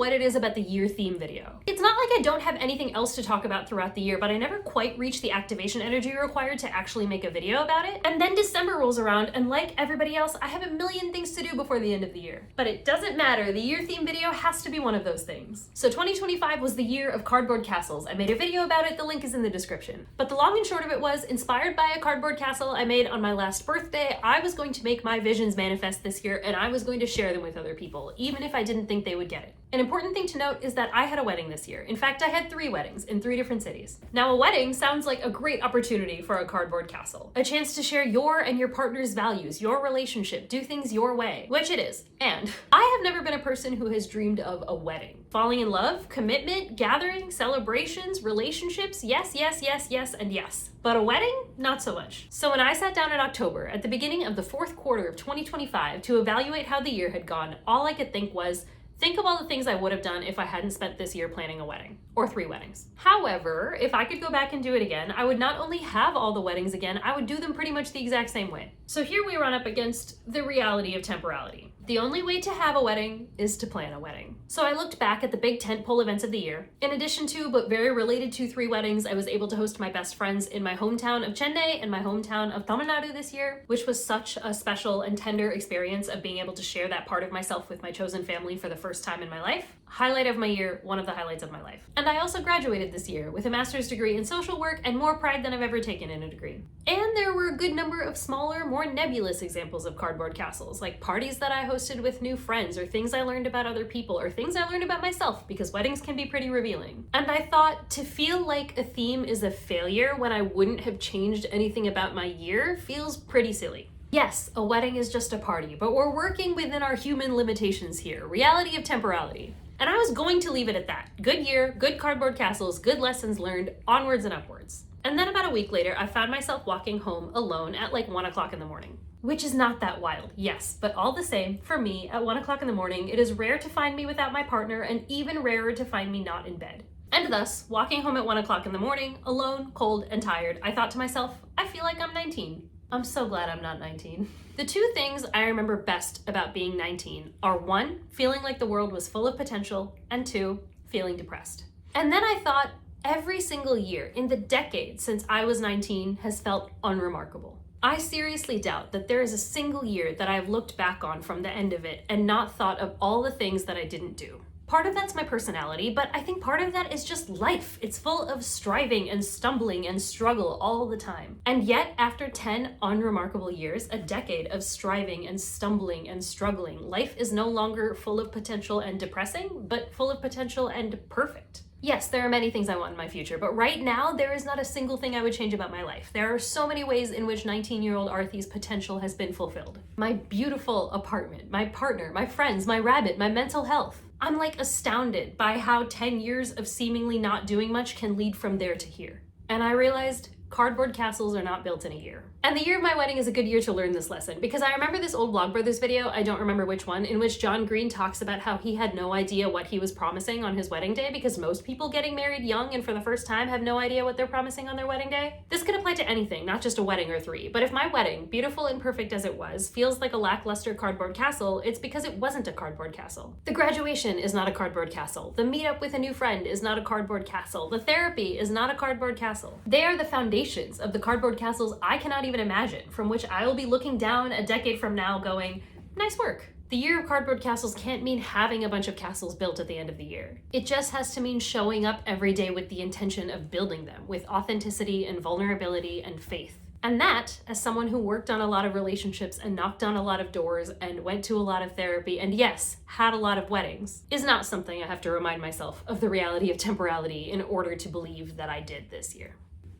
what it is about the year theme video. It's not like I don't have anything else to talk about throughout the year, but I never quite reached the activation energy required to actually make a video about it. And then December rolls around, and like everybody else, I have a million things to do before the end of the year. But it doesn't matter, the year theme video has to be one of those things. So 2025 was the year of cardboard castles. I made a video about it, the link is in the description. But the long and short of it was, inspired by a cardboard castle I made on my last birthday, I was going to make my visions manifest this year, and I was going to share them with other people, even if I didn't think they would get it. An important thing to note is that I had a wedding this year. In fact, I had 3 weddings in 3 different cities. Now, a wedding sounds like a great opportunity for a cardboard castle. A chance to share your and your partner's values, your relationship, do things your way, which it is. And I have never been a person who has dreamed of a wedding. Falling in love, commitment, gathering, celebrations, relationships, yes, yes, yes, yes, and yes. But a wedding? Not so much. So when I sat down in October, at the beginning of the 4th quarter of 2025, to evaluate how the year had gone, all I could think was, think of all the things I would have done if I hadn't spent this year planning a wedding, or 3 weddings. However, if I could go back and do it again, I would not only have all the weddings again, I would do them pretty much the exact same way. So here we run up against the reality of temporality. The only way to have a wedding is to plan a wedding. So I looked back at the big tentpole events of the year. In addition to, but very related to, 3 weddings, I was able to host my best friends in my hometown of Chennai and my hometown of Tamil Nadu this year, which was such a special and tender experience of being able to share that part of myself with my chosen family for the first time in my life. Highlight of my year, one of the highlights of my life. And I also graduated this year with a master's degree in social work and more pride than I've ever taken in a degree. And there were a good number of smaller, more nebulous examples of cardboard castles, like parties that I hosted with new friends, or things I learned about other people, or things I learned about myself, because weddings can be pretty revealing. And I thought, to feel like a theme is a failure when I wouldn't have changed anything about my year feels pretty silly. Yes, a wedding is just a party, but we're working within our human limitations here. Reality of temporality. And I was going to leave it at that. Good year, good cardboard castles, good lessons learned, onwards and upwards. And then about a week later, I found myself walking home alone at like 1 o'clock in the morning. Which is not that wild, yes, but all the same, for me, at 1 o'clock in the morning, it is rare to find me without my partner, and even rarer to find me not in bed. And thus, walking home at 1 o'clock in the morning, alone, cold, and tired, I thought to myself, I feel like I'm 19. I'm so glad I'm not 19. The 2 things I remember best about being 19 are 1, feeling like the world was full of potential, and 2, feeling depressed. And then I thought, every single year in the decade since I was 19 has felt unremarkable. I seriously doubt that there is a single year that I've looked back on from the end of it and not thought of all the things that I didn't do. Part of that's my personality, but I think part of that is just life. It's full of striving and stumbling and struggle all the time. And yet, after 10 unremarkable years, a decade of striving and stumbling and struggling, life is no longer full of potential and depressing, but full of potential and perfect. Yes, there are many things I want in my future, but right now, there is not a single thing I would change about my life. There are so many ways in which 19-year-old Arthy's potential has been fulfilled. My beautiful apartment, my partner, my friends, my rabbit, my mental health. I'm like astounded by how 10 years of seemingly not doing much can lead from there to here. And I realized cardboard castles are not built in a year. And the year of my wedding is a good year to learn this lesson, because I remember this old Vlogbrothers video, I don't remember which one, in which John Green talks about how he had no idea what he was promising on his wedding day, because most people getting married young and for the first time have no idea what they're promising on their wedding day. This could apply to anything, not just a wedding or 3, but if my wedding, beautiful and perfect as it was, feels like a lackluster cardboard castle, it's because it wasn't a cardboard castle. The graduation is not a cardboard castle. The meetup with a new friend is not a cardboard castle. The therapy is not a cardboard castle. They are the foundations of the cardboard castles I cannot even imagine, from which I will be looking down a decade from now going, nice work. The year of cardboard castles can't mean having a bunch of castles built at the end of the year. It just has to mean showing up every day with the intention of building them, with authenticity and vulnerability and faith. And that, as someone who worked on a lot of relationships and knocked on a lot of doors and went to a lot of therapy and yes, had a lot of weddings, is not something I have to remind myself of the reality of temporality in order to believe that I did this year.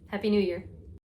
Happy New Year.